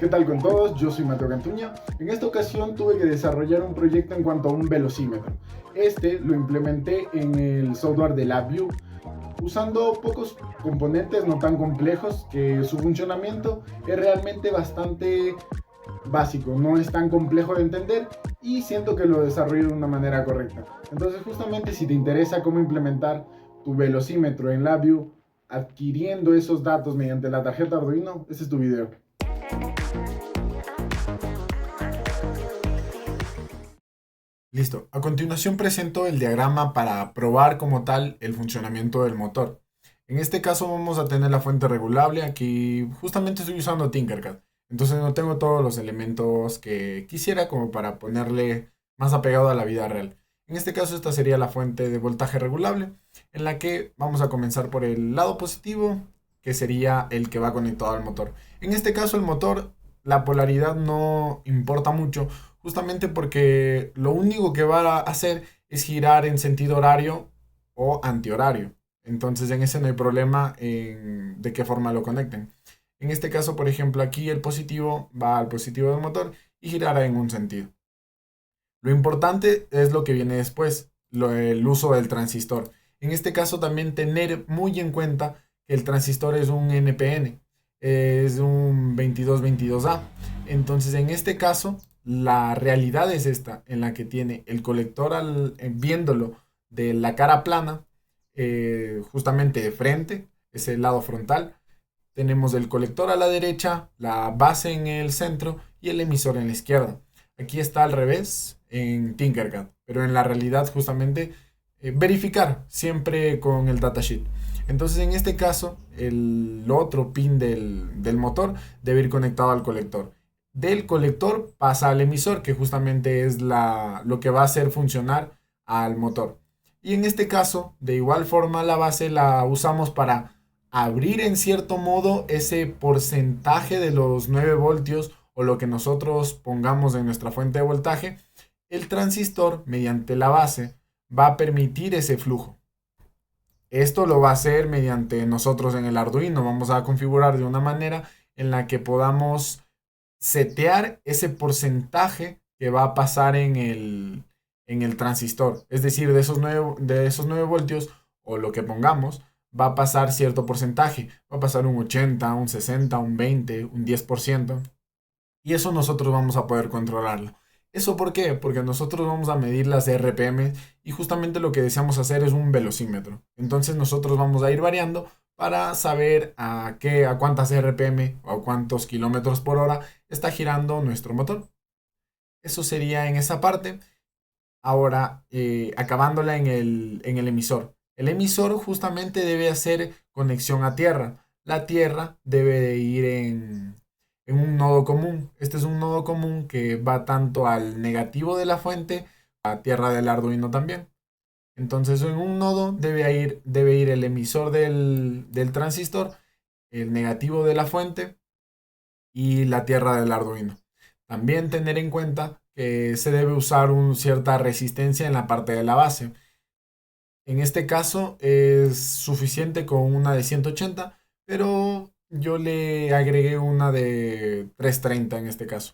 ¿Qué tal con todos? Yo soy Mateo Cantuña. En esta ocasión tuve que desarrollar un proyecto en cuanto a un velocímetro. Este lo implementé en el software de LabVIEW usando pocos componentes no tan complejos, que su funcionamiento es realmente bastante básico, no es tan complejo de entender y siento que lo desarrollo de una manera correcta. Entonces justamente si te interesa cómo implementar tu velocímetro en LabVIEW adquiriendo esos datos mediante la tarjeta Arduino, este es tu video. Listo. A continuación presento el diagrama para probar como tal el funcionamiento del motor. En este caso vamos a tener la fuente regulable. Aquí justamente estoy usando Tinkercad. Entonces no tengo todos los elementos que quisiera como para ponerle más apegado a la vida real. En este caso esta sería la fuente de voltaje regulable, en la que vamos a comenzar por el lado positivo, que sería el que va conectado al motor. En este caso el motor, la polaridad no importa mucho, justamente porque lo único que va a hacer es girar en sentido horario o antihorario. Entonces en ese no hay problema en de qué forma lo conecten. En este caso, por ejemplo, aquí el positivo va al positivo del motor y girará en un sentido. Lo importante es lo que viene después, el uso del transistor. En este caso también tener muy en cuenta que el transistor es un NPN, es un 2222A. Entonces en este caso la realidad es esta, en la que tiene el colector viéndolo de la cara plana, justamente de frente, es el lado frontal. Tenemos el colector a la derecha, la base en el centro y el emisor en la izquierda. Aquí está al revés en Tinkercad, pero en la realidad justamente verificar siempre con el datasheet. Entonces en este caso el otro pin del motor debe ir conectado al colector. Del colector pasa al emisor, que justamente es lo que va a hacer funcionar al motor. Y en este caso, de igual forma, la base la usamos para abrir en cierto modo ese porcentaje de los 9 voltios o lo que nosotros pongamos en nuestra fuente de voltaje. El transistor, mediante la base, va a permitir ese flujo. Esto lo va a hacer mediante nosotros en el Arduino. Vamos a configurar de una manera en la que podamos setear ese porcentaje que va a pasar en el transistor. Es decir, de esos 9 voltios o lo que pongamos, va a pasar cierto porcentaje. Va a pasar un 80, un 60, un 20, un 10%. Y eso nosotros vamos a poder controlarlo. ¿Eso por qué? Porque nosotros vamos a medir las RPM y justamente lo que deseamos hacer es un velocímetro. Entonces nosotros vamos a ir variando para saber a cuántas RPM o a cuántos kilómetros por hora está girando nuestro motor. Eso sería en esa parte. Ahora, acabándola en el emisor. El emisor justamente debe hacer conexión a tierra. La tierra debe de ir en un nodo común. Este es un nodo común que va tanto al negativo de la fuente, a tierra del Arduino también. Entonces en un nodo debe ir el emisor del transistor, el negativo de la fuente y la tierra del Arduino. También tener en cuenta que se debe usar cierta resistencia en la parte de la base. En este caso es suficiente con una de 180, pero yo le agregué una de 330 en este caso.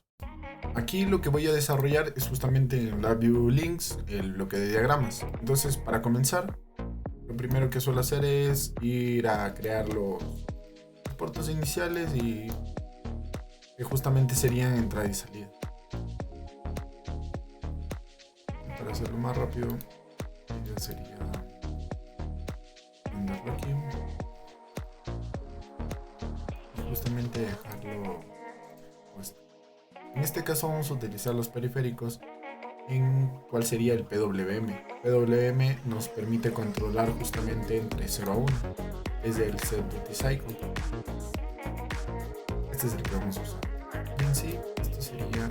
Aquí lo que voy a desarrollar es justamente en LabVIEW Links, el bloque de diagramas. Entonces, para comenzar, lo primero que suelo hacer es ir a crear los puertos iniciales y que justamente serían entrada y salida. Para hacerlo más rápido, ya sería mandarlo aquí y justamente dejarlo puesto. En este caso vamos a utilizar los periféricos en cuál sería el PWM. PWM nos permite controlar justamente entre 0 a 1. Es el set duty cycle. Este es el que vamos a usar. Y en sí, esto sería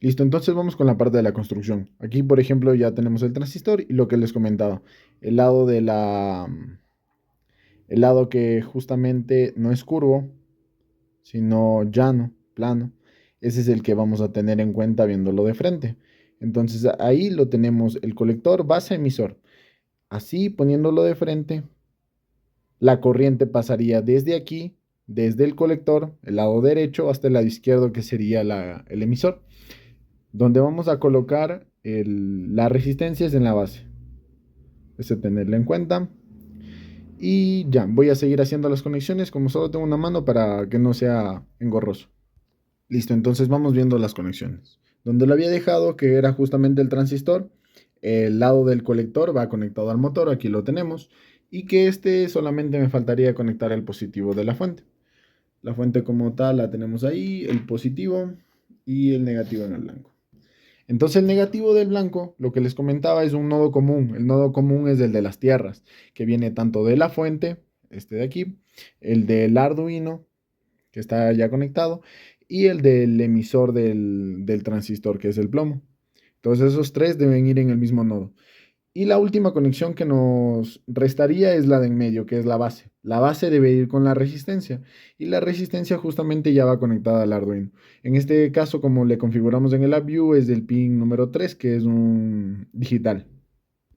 Listo, entonces vamos con la parte de la construcción. Aquí, por ejemplo, ya tenemos el transistor y lo que les comentaba, el lado de el lado que justamente no es curvo, sino llano, plano. Ese es el que vamos a tener en cuenta viéndolo de frente. Entonces ahí lo tenemos el colector base emisor. Así poniéndolo de frente, la corriente pasaría desde aquí, desde el colector, el lado derecho, hasta el lado izquierdo que sería el emisor, donde vamos a colocar las resistencias en la base. Eso tenerlo en cuenta. Y ya, voy a seguir haciendo las conexiones como solo tengo una mano para que no sea engorroso. Listo, entonces vamos viendo las conexiones. Donde lo había dejado, que era justamente el transistor, el lado del colector va conectado al motor, aquí lo tenemos. Y que solamente me faltaría conectar el positivo de la fuente. La fuente como tal la tenemos ahí, el positivo y el negativo en el blanco. Entonces el negativo del blanco, lo que les comentaba, es un nodo común. El nodo común es el de las tierras, que viene tanto de la fuente, este de aquí, el del Arduino, que está ya conectado, y el del emisor del transistor, que es el plomo. Entonces esos tres deben ir en el mismo nodo. Y la última conexión que nos restaría es la de en medio, que es la base. La base debe ir con la resistencia y la resistencia justamente ya va conectada al Arduino. En este caso, como le configuramos en el LabVIEW, es del pin número 3, que es un digital.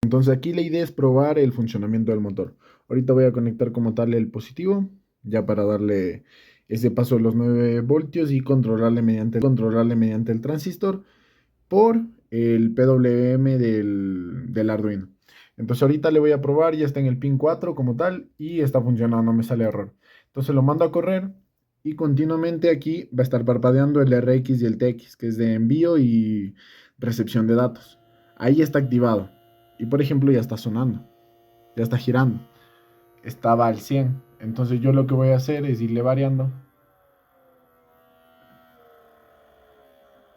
Entonces aquí la idea es probar el funcionamiento del motor. Ahorita voy a conectar como tal el positivo, ya para darle ese paso de los 9 voltios y controlarle mediante el transistor por el PWM del Arduino. Entonces ahorita le voy a probar, ya está en el pin 4 como tal y está funcionando, no me sale error. Entonces lo mando a correr Y continuamente aquí va a estar parpadeando el RX y el TX, que es de envío y recepción de datos. Ahí está activado. Y por ejemplo ya está sonando, ya está girando. Estaba al 100. Entonces yo lo que voy a hacer es irle variando.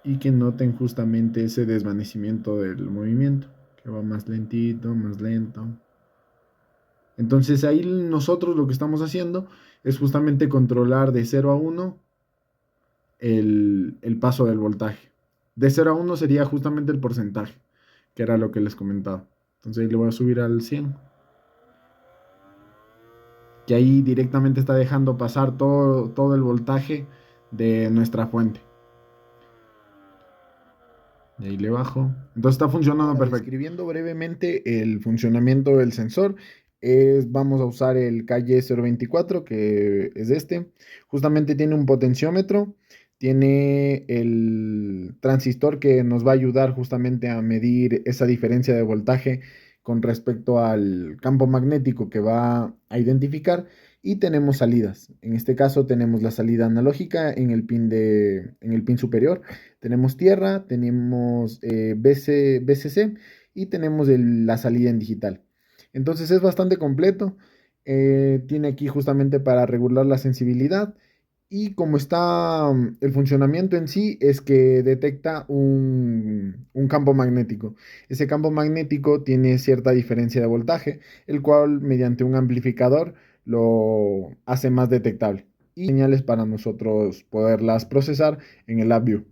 Y que noten justamente ese desvanecimiento del movimiento, que va más lentito, más lento. Entonces ahí nosotros lo que estamos haciendo es justamente controlar de 0 a 1 el paso del voltaje. De 0 a 1 sería justamente el porcentaje, que era lo que les comentaba. Entonces ahí le voy a subir al 100, que ahí directamente está dejando pasar todo el voltaje de nuestra fuente. Y ahí le bajo. Entonces está funcionando perfecto. Describiendo brevemente el funcionamiento del sensor, vamos a usar el KY024, que es este. Justamente tiene un potenciómetro, tiene el transistor que nos va a ayudar justamente a medir esa diferencia de voltaje con respecto al campo magnético que va a identificar. Y tenemos salidas. En este caso tenemos la salida analógica en el pin superior. Tenemos tierra, tenemos BCC y tenemos la salida en digital. Entonces es bastante completo. Tiene aquí justamente para regular la sensibilidad. Y como está el funcionamiento en sí, es que detecta un campo magnético. Ese campo magnético tiene cierta diferencia de voltaje, el cual mediante un amplificador lo hace más detectable. Y señales para nosotros poderlas procesar en el LabVIEW.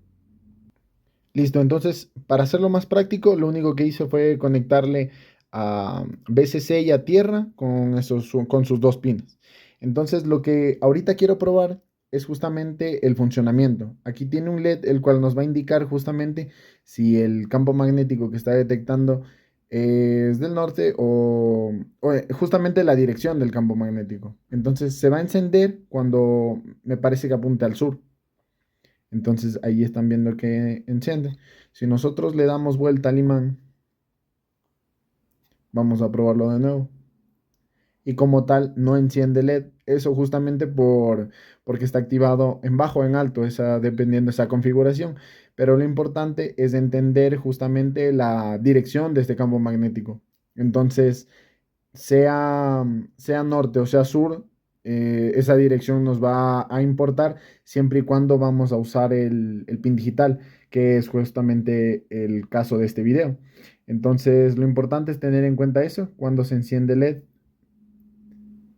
Listo, entonces para hacerlo más práctico, lo único que hice fue conectarle a BCC y a tierra con sus dos pines. Entonces lo que ahorita quiero probar es justamente el funcionamiento. Aquí tiene un LED el cual nos va a indicar justamente si el campo magnético que está detectando es del norte o justamente la dirección del campo magnético. Entonces se va a encender cuando me parece que apunte al sur. Entonces ahí están viendo que enciende. Si nosotros le damos vuelta al imán, vamos a probarlo de nuevo. Y como tal, no enciende LED. Eso justamente porque está activado en bajo o en alto, dependiendo de esa configuración. Pero lo importante es entender justamente la dirección de este campo magnético. Entonces, sea norte o sea sur, esa dirección nos va a importar siempre y cuando vamos a usar el pin digital, que es justamente el caso de este video. Entonces, lo importante es tener en cuenta eso cuando se enciende el LED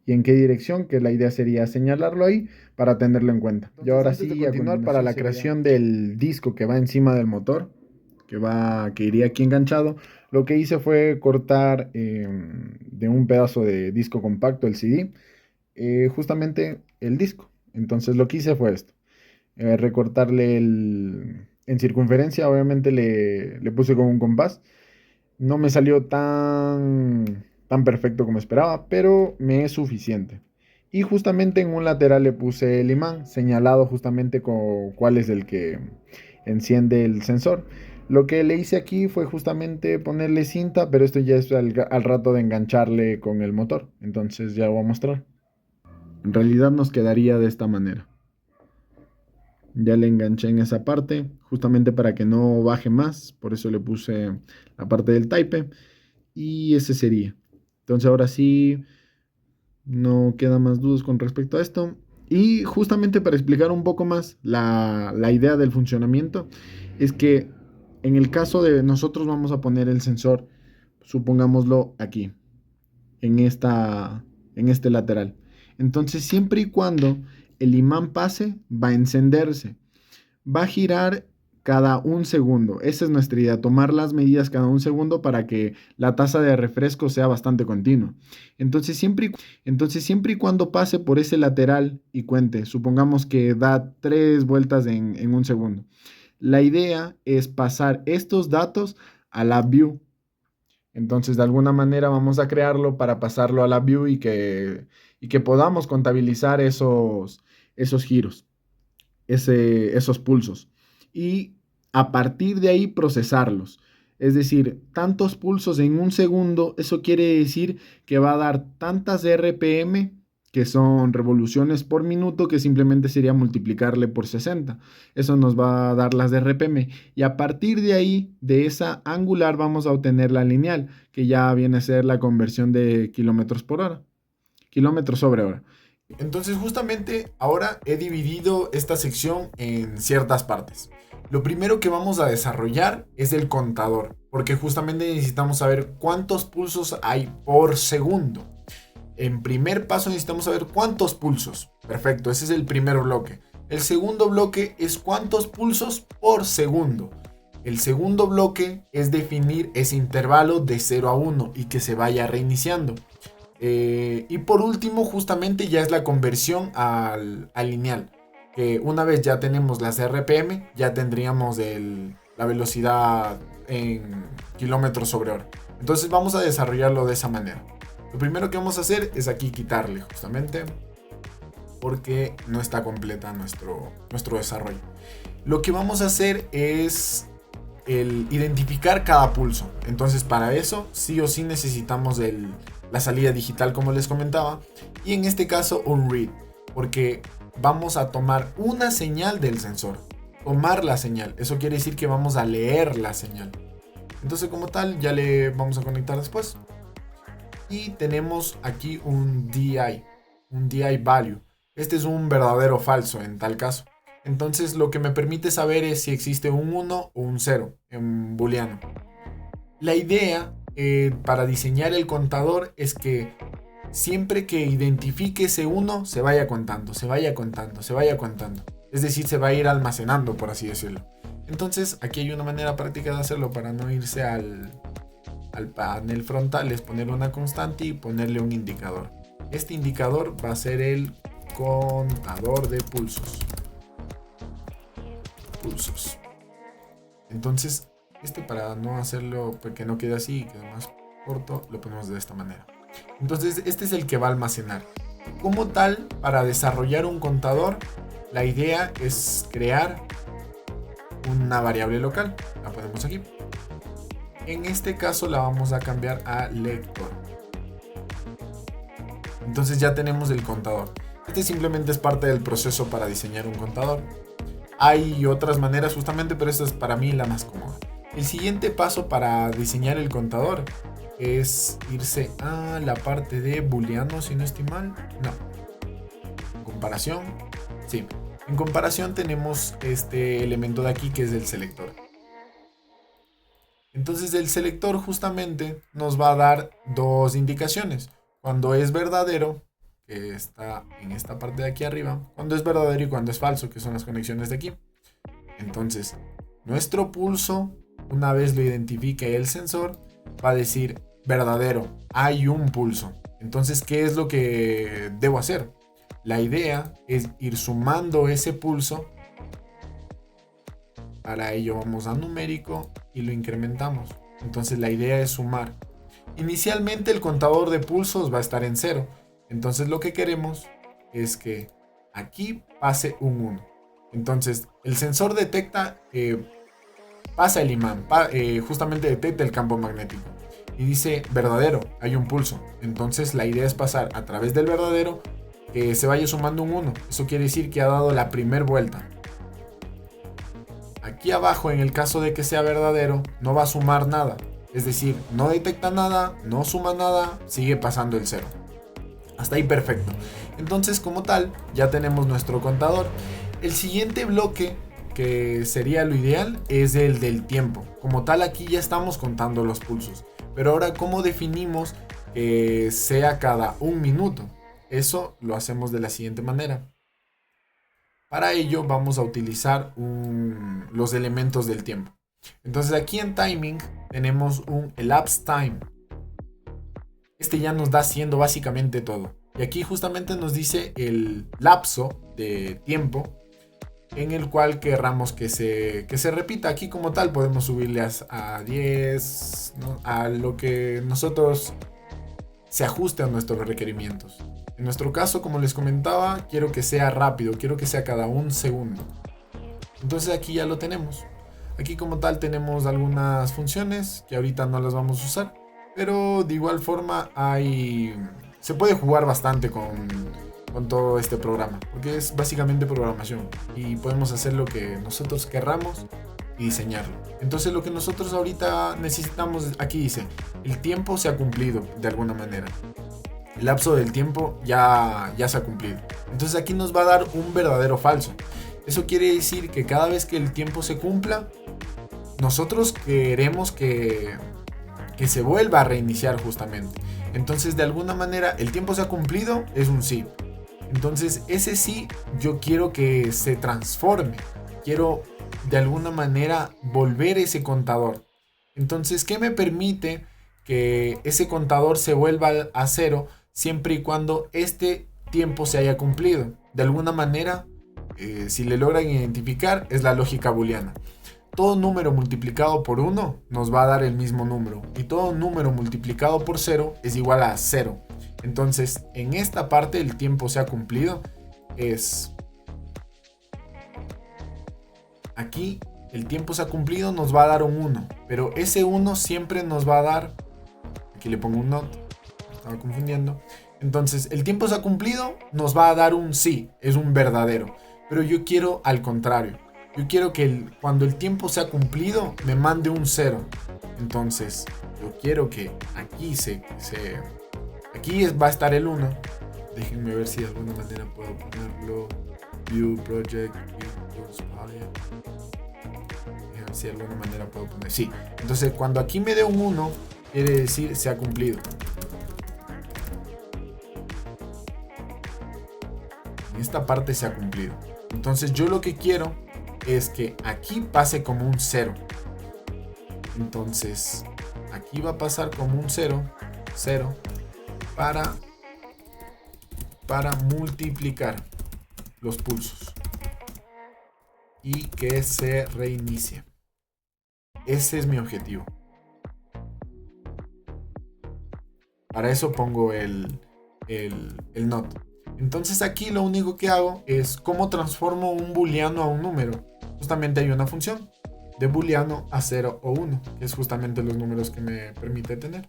y en qué dirección, que la idea sería señalarlo ahí para tenerlo en cuenta. Y ahora sí, a continuar para la creación del disco que va encima del motor, que iría aquí enganchado, lo que hice fue cortar de un pedazo de disco compacto, el CD, justamente el disco. Entonces lo que hice fue esto, recortarle en circunferencia, obviamente le puse con un compás. No me salió tan perfecto como esperaba, pero me es suficiente. Y justamente en un lateral le puse el imán, señalado justamente con cuál es el que enciende el sensor. Lo que le hice aquí fue justamente ponerle cinta, pero esto ya es al rato de engancharle con el motor. Entonces ya lo voy a mostrar. En realidad nos quedaría de esta manera. Ya le enganché en esa parte, justamente para que no baje más. Por eso le puse la parte del type. Y ese sería. Entonces ahora sí, no queda más dudas con respecto a esto. Y justamente para explicar un poco más la idea del funcionamiento, es que en el caso de nosotros vamos a poner el sensor, supongámoslo aquí, en este lateral. Entonces siempre y cuando el imán pase, va a encenderse. Va a girar cada un segundo. Esa es nuestra idea, tomar las medidas cada un segundo para que la tasa de refresco sea bastante continua. Entonces, siempre y cuando pase por ese lateral y cuente, supongamos que da 3 vueltas en un segundo. La idea es pasar estos datos a la view. Entonces, de alguna manera vamos a crearlo para pasarlo a la view y que podamos contabilizar esos giros, esos pulsos. Y a partir de ahí procesarlos. Es decir, tantos pulsos en un segundo, eso quiere decir que va a dar tantas RPM que son revoluciones por minuto, que simplemente sería multiplicarle por 60. Eso nos va a dar las de RPM. Y a partir de ahí, de esa angular, vamos a obtener la lineal, que ya viene a ser la conversión de kilómetros por hora. Kilómetros sobre hora. Entonces justamente ahora he dividido esta sección en ciertas partes. Lo primero que vamos a desarrollar es el contador, porque justamente necesitamos saber cuántos pulsos hay por segundo. En primer paso necesitamos saber cuántos pulsos. Perfecto, ese es el primer bloque. El segundo bloque es cuántos pulsos por segundo. El segundo bloque es definir ese intervalo de 0 a 1 y que se vaya reiniciando. Y por último, justamente ya es la conversión al lineal. Que una vez ya tenemos las RPM, ya tendríamos la velocidad en kilómetros sobre hora. Entonces vamos a desarrollarlo de esa manera. Lo primero que vamos a hacer es aquí quitarle justamente, porque no está completa nuestro desarrollo. Lo que vamos a hacer es el identificar cada pulso. Entonces para eso sí o sí necesitamos la salida digital, como les comentaba, y en este caso un read, porque vamos a tomar una señal del sensor. Tomar la señal, eso quiere decir que vamos a leer la señal. Entonces como tal ya le vamos a conectar después. Y tenemos aquí un DI value. Este es un verdadero o falso en tal caso. Entonces lo que me permite saber es si existe un 1 o un 0 en booleano. La idea para diseñar el contador es que siempre que identifique ese 1 se vaya contando, se vaya contando, se vaya contando. Es decir, se va a ir almacenando, por así decirlo. Entonces aquí hay una manera práctica de hacerlo para no irse al panel frontal, es poner una constante y ponerle un indicador. Este indicador va a ser el contador de pulsos. Entonces para no hacerlo, porque no quede así, quede más corto, lo ponemos de esta manera. Entonces este es el que va a almacenar. Como tal, para desarrollar un contador, la idea es crear una variable local. La ponemos aquí. En este caso la vamos a cambiar a lector. Entonces ya tenemos el contador. Este simplemente es parte del proceso para diseñar un contador. Hay otras maneras justamente, pero esta es para mí la más cómoda. El siguiente paso para diseñar el contador es irse a la parte de booleano, si no estoy mal. No. En comparación. Sí. En comparación tenemos este elemento de aquí que es el selector. Entonces el selector justamente nos va a dar dos indicaciones. Cuando es verdadero, que está en esta parte de aquí arriba, cuando es verdadero y cuando es falso, que son las conexiones de aquí. Entonces, nuestro pulso, una vez lo identifique el sensor, va a decir verdadero, hay un pulso. Entonces, ¿qué es lo que debo hacer? La idea es ir sumando ese pulso. Para ello vamos a numérico y lo incrementamos. Entonces la idea es sumar. Inicialmente el contador de pulsos va a estar en 0. Entonces lo que queremos es que aquí pase un 1. Entonces el sensor detecta, pasa el imán, justamente detecta el campo magnético. Y dice verdadero, hay un pulso. Entonces la idea es pasar a través del verdadero que se vaya sumando un 1. Eso quiere decir que ha dado la primera vuelta. Aquí abajo, en el caso de que sea verdadero, no va a sumar nada. Es decir, no detecta nada, no suma nada, sigue pasando el 0. Hasta ahí perfecto. Entonces, como tal, ya tenemos nuestro contador. El siguiente bloque, que sería lo ideal, es el del tiempo. Como tal, aquí ya estamos contando los pulsos. Pero ahora, ¿cómo definimos que sea cada un minuto? Eso lo hacemos de la siguiente manera. Para ello vamos a utilizar los elementos del tiempo. Entonces aquí en timing tenemos un elapsed time. Este ya nos da haciendo básicamente todo. Y aquí justamente nos dice el lapso de tiempo en el cual querramos que se repita. Aquí como tal podemos subirle a 10, ¿no? A lo que nosotros se ajuste a nuestros requerimientos. En nuestro caso, como les comentaba, quiero que sea rápido, quiero que sea cada un segundo. Entonces aquí ya lo tenemos. Aquí como tal tenemos algunas funciones que ahorita no las vamos a usar, pero de igual forma hay se puede jugar bastante con todo este programa, porque es básicamente programación y podemos hacer lo que nosotros querramos y diseñarlo. Entonces lo que nosotros ahorita necesitamos, aquí dice, el tiempo se ha cumplido de alguna manera. El lapso del tiempo ya se ha cumplido. Entonces aquí nos va a dar un verdadero falso. Eso quiere decir que cada vez que el tiempo se cumpla, nosotros queremos que se vuelva a reiniciar justamente. Entonces de alguna manera el tiempo se ha cumplido es un sí. Entonces ese sí yo quiero que se transforme. Quiero de alguna manera volver ese contador. Entonces, ¿qué me permite que ese contador se vuelva a cero siempre y cuando este tiempo se haya cumplido? De alguna manera, si le logran identificar, es la lógica booleana. Todo número multiplicado por 1 nos va a dar el mismo número. Y todo número multiplicado por 0 es igual a 0. Entonces, en esta parte el tiempo se ha cumplido. Es... Aquí el tiempo se ha cumplido, nos va a dar un 1. Pero ese 1 siempre nos va a dar... Aquí le pongo un not. Estaba confundiendo. Entonces, el tiempo se ha cumplido, nos va a dar un sí. Es un verdadero. Pero yo quiero al contrario. Yo quiero que cuando el tiempo se ha cumplido, me mande un 0. Entonces, yo quiero que aquí aquí va a estar el 1. Déjenme ver si de alguna manera puedo ponerlo. View Project. Déjenme ver si de alguna manera puedo poner. Sí. Entonces, cuando aquí me dé un 1, quiere decir se ha cumplido. En esta parte se ha cumplido. Entonces, yo lo que quiero es que aquí pase como un 0. Entonces, aquí va a pasar como un 0 para multiplicar los pulsos y que se reinicie. Ese es mi objetivo. Para eso pongo el not. Entonces aquí lo único que hago es cómo transformo un booleano a un número. Justamente hay una función de booleano a 0 o 1, que es justamente los números que me permite tener.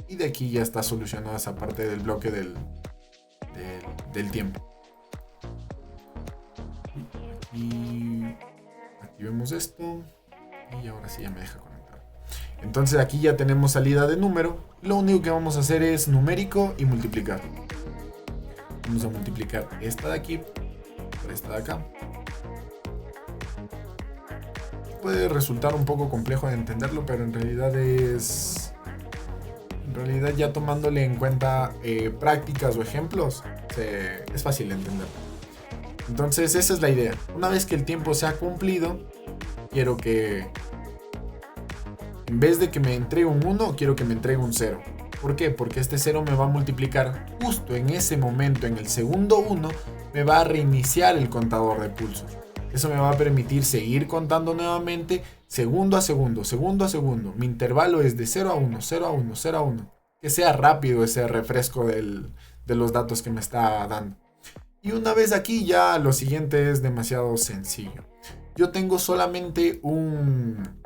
Y de aquí ya está solucionada esa parte del bloque del tiempo. Aquí vemos esto. Y ahora sí ya me deja conectar. Entonces aquí ya tenemos salida de número. Lo único que vamos a hacer es numérico y multiplicar. Vamos a multiplicar esta de aquí por esta de acá. Puede resultar un poco complejo de entenderlo, pero en realidad ya tomándole en cuenta prácticas o ejemplos, es fácil de entender. Entonces esa es la idea. Una vez que el tiempo se ha cumplido, quiero que en vez de que me entregue un 1, quiero que me entregue un 0. ¿Por qué? Porque este 0 me va a multiplicar justo en ese momento, en el segundo 1, me va a reiniciar el contador de pulsos. Eso me va a permitir seguir contando nuevamente segundo a segundo, segundo a segundo. Mi intervalo es de 0 a 1, 0 a 1, 0 a 1. Que sea rápido ese refresco de los datos que me está dando. Y una vez aquí ya lo siguiente es demasiado sencillo. Yo tengo solamente un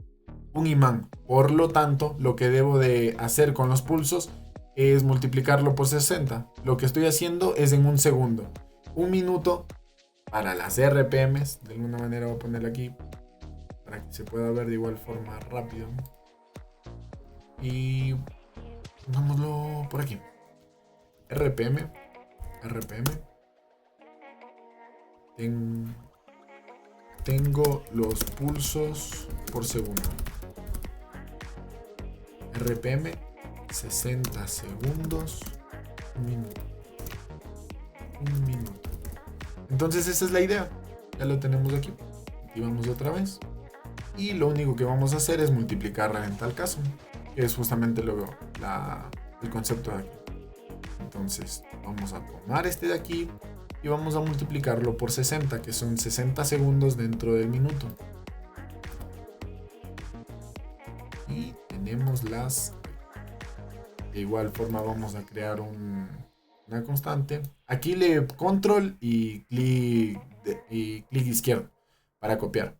imán. Por lo tanto, lo que debo de hacer con los pulsos es multiplicarlo por 60. Lo que estoy haciendo es en un segundo. Un minuto para las RPMs. De alguna manera voy a ponerlo aquí para que se pueda ver de igual forma rápido. Y pongámoslo por aquí. RPM. Tengo los pulsos por segundo. RPM 60 segundos, un minuto. Entonces esa es la idea. Ya lo tenemos aquí. Activamos otra vez. Y lo único que vamos a hacer es multiplicarla en tal caso. Que es justamente el concepto de aquí. Entonces vamos a tomar este de aquí y vamos a multiplicarlo por 60, que son 60 segundos dentro del minuto. Y tenemos de igual forma vamos a crear una constante. Aquí le control y clic izquierdo para copiar.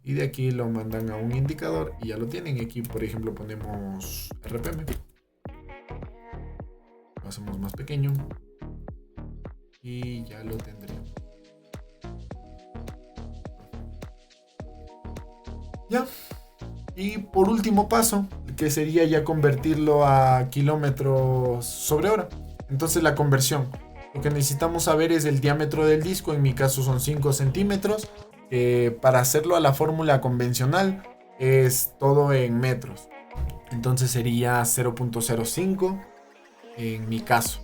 Y de aquí lo mandan a un indicador y ya lo tienen. Aquí por ejemplo ponemos RPM. Lo hacemos más pequeño y ya lo tendremos. Ya. Y por último paso, que sería ya convertirlo a kilómetros sobre hora. Entonces la conversión. Lo que necesitamos saber es el diámetro del disco. En mi caso son 5 centímetros. Para hacerlo a la fórmula convencional es todo en metros. Entonces sería 0.05 en mi caso.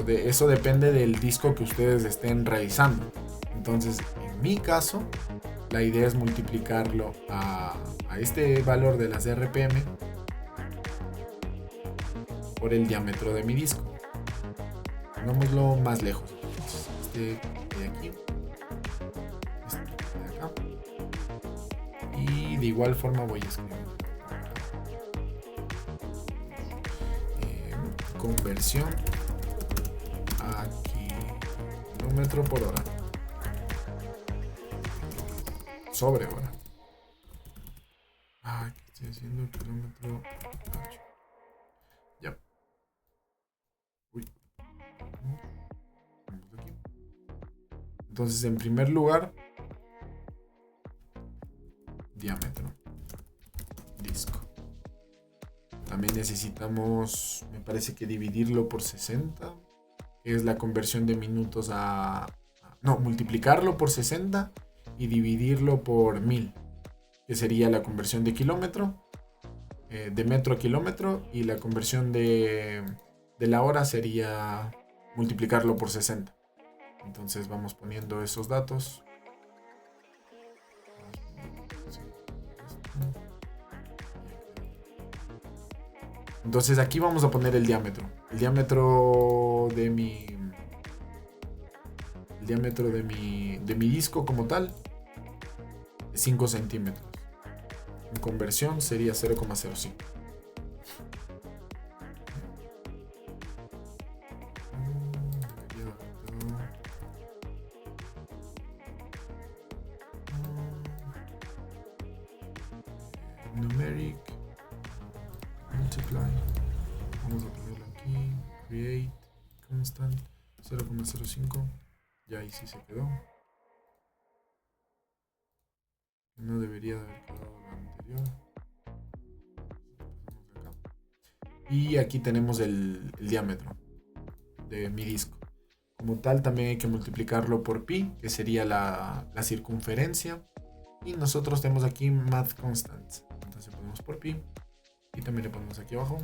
Eso depende del disco que ustedes estén realizando. Entonces, en mi caso, la idea es multiplicarlo a este valor de las RPM por el diámetro de mi disco. Pongámoslo más lejos. Entonces, este de aquí, este de acá. Y de igual forma voy a escribir conversión a kilómetro por hora sobre hora. ¿Qué estoy haciendo? Kilómetro 8. Ya. Uy. Vamos aquí. Entonces, en primer lugar, diámetro. Disco. También necesitamos, me parece que dividirlo por 60, que es la conversión de minutos multiplicarlo por 60 y dividirlo por 1000, que sería la conversión de kilómetro, de metro a kilómetro, y la conversión de la hora sería multiplicarlo por 60. Entonces vamos poniendo esos datos. Entonces aquí vamos a poner el diámetro. El diámetro de mi disco como tal es 5 centímetros. En conversión sería 0,05. Numeric multiply. Vamos a ponerlo aquí. Create constant 0,05. Ya ahí sí se quedó. No debería de haber quedado lo anterior. Acá. Y aquí tenemos el diámetro de mi disco. Como tal, también hay que multiplicarlo por pi, que sería la circunferencia. Y nosotros tenemos aquí math constants. Entonces ponemos por pi. Y también le ponemos aquí abajo.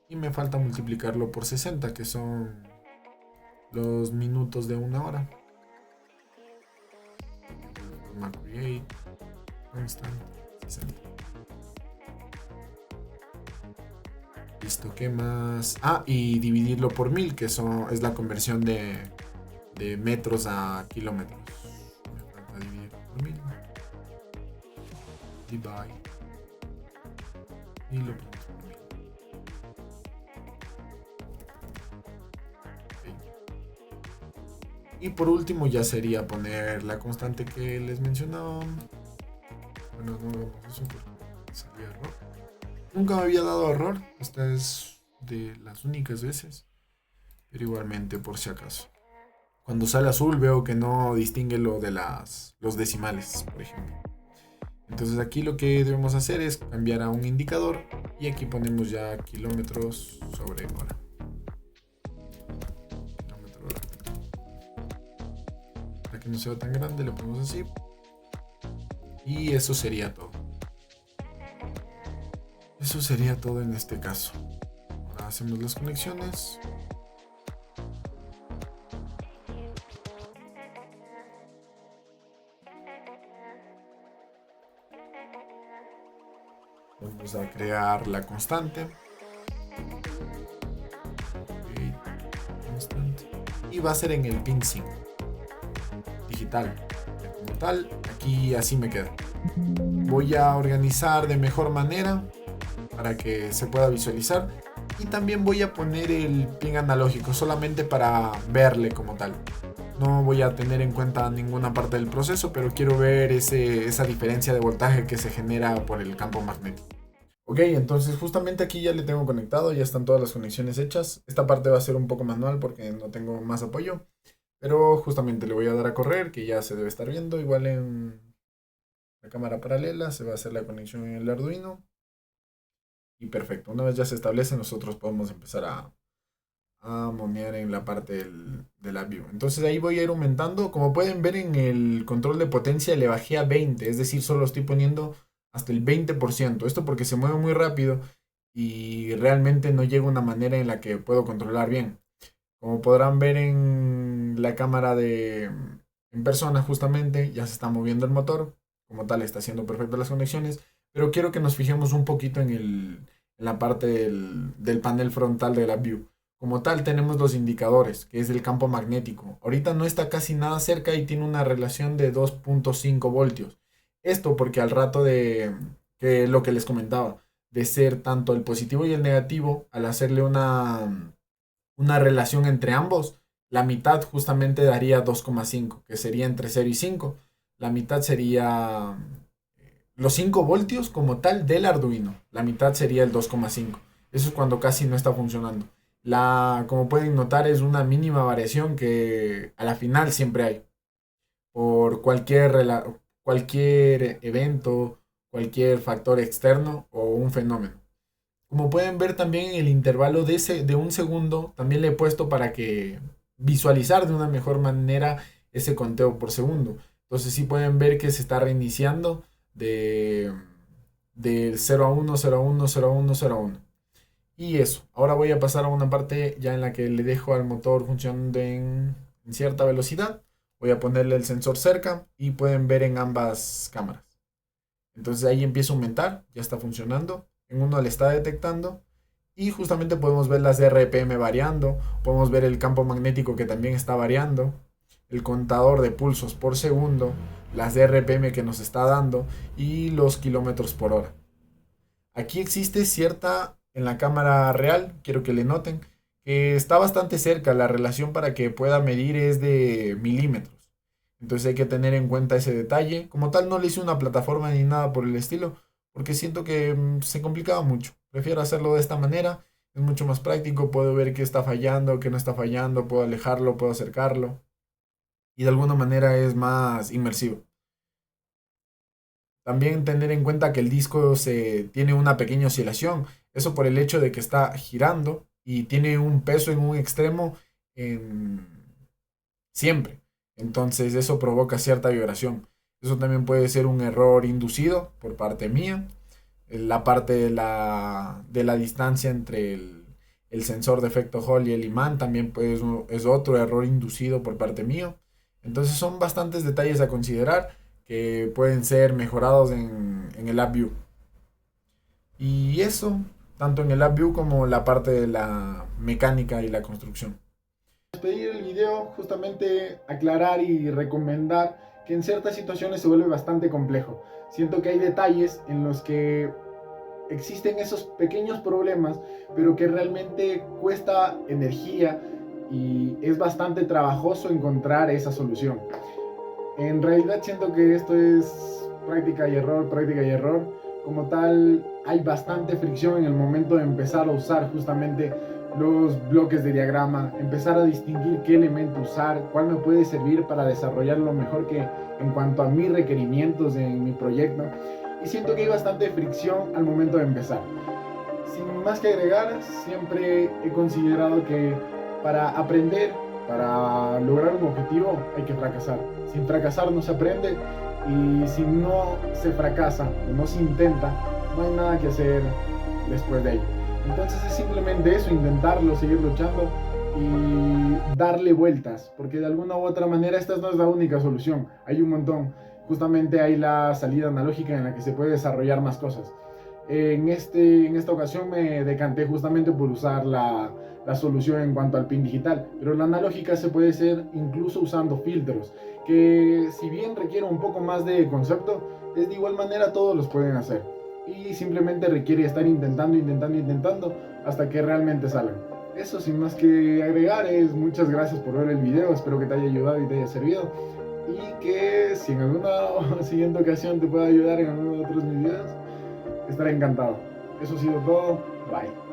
Y me falta multiplicarlo por 60, que son los minutos de una hora. Create constant 60. Listo, ¿qué más? Y dividirlo por 1000, que es la conversión de metros a kilómetros. Me falta dividir por 1000. Divide. Y lo ponemos por 1000. Okay. Y por último ya sería poner la constante que les mencionaba. Bueno, no hagamos eso porque salía error. Nunca me había dado error. Esta es de las únicas veces. Pero igualmente, por si acaso. Cuando sale azul veo que no distingue lo de los decimales, por ejemplo. Entonces aquí lo que debemos hacer es cambiar a un indicador. Y aquí ponemos ya kilómetros sobre hora. Kilómetro hora. Para que no sea tan grande lo ponemos así. Y eso sería todo. Eso sería todo en este caso. Ahora hacemos las conexiones. Vamos a crear la constante. Y va a ser en el pin 5 digital. Como tal, aquí así me queda. Voy a organizar de mejor manera para que se pueda visualizar, y también voy a poner el pin analógico solamente para verle como tal. No voy a tener en cuenta ninguna parte del proceso, pero quiero ver esa diferencia de voltaje que se genera por el campo magnético. Ok, entonces justamente aquí ya le tengo conectado, ya están todas las conexiones hechas. Esta parte va a ser un poco manual porque no tengo más apoyo, pero justamente le voy a dar a correr, que ya se debe estar viendo. Igual en la cámara paralela se va a hacer la conexión en el Arduino. Y perfecto, una vez ya se establece, nosotros podemos empezar a monear en la parte de la view. Entonces ahí voy a ir aumentando. Como pueden ver en el control de potencia le bajé a 20, es decir, solo estoy poniendo hasta el 20%. Esto porque se mueve muy rápido y realmente no llega a una manera en la que puedo controlar bien. Como podrán ver en la cámara en persona justamente, ya se está moviendo el motor. Como tal, está haciendo perfectas las conexiones. Pero quiero que nos fijemos un poquito en la parte del panel frontal de la view. Como tal, tenemos los indicadores, que es el campo magnético. Ahorita no está casi nada cerca y tiene una relación de 2.5 voltios. Esto porque al rato de que lo que les comentaba, de ser tanto el positivo y el negativo, al hacerle una relación entre ambos, la mitad justamente daría 2,5, que sería entre 0 y 5. La mitad sería los 5 voltios como tal del Arduino. La mitad sería el 2,5. Eso es cuando casi no está funcionando. Como pueden notar, es una mínima variación que a la final siempre hay. Por cualquier evento, cualquier factor externo o un fenómeno. Como pueden ver también en el intervalo de un segundo, también le he puesto para que visualizar de una mejor manera ese conteo por segundo. Entonces sí pueden ver que se está reiniciando de, del 0 a 1, 0 a 1, 0 a 1, 0 a 1. Y eso, ahora voy a pasar a una parte ya en la que le dejo al motor funcionando en cierta velocidad. Voy a ponerle el sensor cerca y pueden ver en ambas cámaras. Entonces ahí empieza a aumentar, ya está funcionando. En uno le está detectando y justamente podemos ver las RPM variando, podemos ver el campo magnético que también está variando, el contador de pulsos por segundo, las RPM que nos está dando y los kilómetros por hora. Aquí existe cierta, en la cámara real, quiero que le noten, que está bastante cerca, la relación para que pueda medir es de milímetros. Entonces hay que tener en cuenta ese detalle. Como tal, no le hice una plataforma ni nada por el estilo, porque siento que se complicaba mucho. Prefiero hacerlo de esta manera, es mucho más práctico, puedo ver qué está fallando, qué no está fallando, puedo alejarlo, puedo acercarlo, y de alguna manera es más inmersivo. También tener en cuenta que el disco tiene una pequeña oscilación, eso por el hecho de que está girando y tiene un peso en un extremo en- siempre. Entonces eso provoca cierta vibración. Eso también puede ser un error inducido por parte mía. La parte de la distancia entre el sensor de efecto Hall y el imán también pues, es otro error inducido por parte mío. Entonces son bastantes detalles a considerar que pueden ser mejorados en el LabVIEW. Y eso, tanto en el LabVIEW como la parte de la mecánica y la construcción. Despedir el video, justamente aclarar y recomendar que en ciertas situaciones se vuelve bastante complejo. Siento que hay detalles en los que existen esos pequeños problemas, pero que realmente cuesta energía y es bastante trabajoso encontrar esa solución. En realidad siento que esto es práctica y error, práctica y error. Como tal, hay bastante fricción en el momento de empezar a usar justamente los bloques de diagrama, empezar a distinguir qué elemento usar, cuál me puede servir para desarrollar lo mejor que en cuanto a mis requerimientos en mi proyecto. Y siento que hay bastante fricción al momento de empezar. Sin más que agregar, siempre he considerado que para aprender, para lograr un objetivo, hay que fracasar. Sin fracasar no se aprende y si no se fracasa o no se intenta, no hay nada que hacer después de ello. Entonces es simplemente eso, intentarlo, seguir luchando y darle vueltas, porque de alguna u otra manera esta no es la única solución, hay un montón. Justamente hay la salida analógica en la que se puede desarrollar más cosas. En esta ocasión me decanté justamente por usar la solución en cuanto al pin digital, pero la analógica se puede hacer incluso usando filtros, que si bien requiere un poco más de concepto, es de igual manera todos los pueden hacer. Y simplemente requiere estar intentando hasta que realmente salgan. Eso sin más que agregar es muchas gracias por ver el video, espero que te haya ayudado y te haya servido. Y que si en alguna siguiente ocasión te puedo ayudar en alguno de otros videos, estaré encantado. Eso ha sido todo, bye.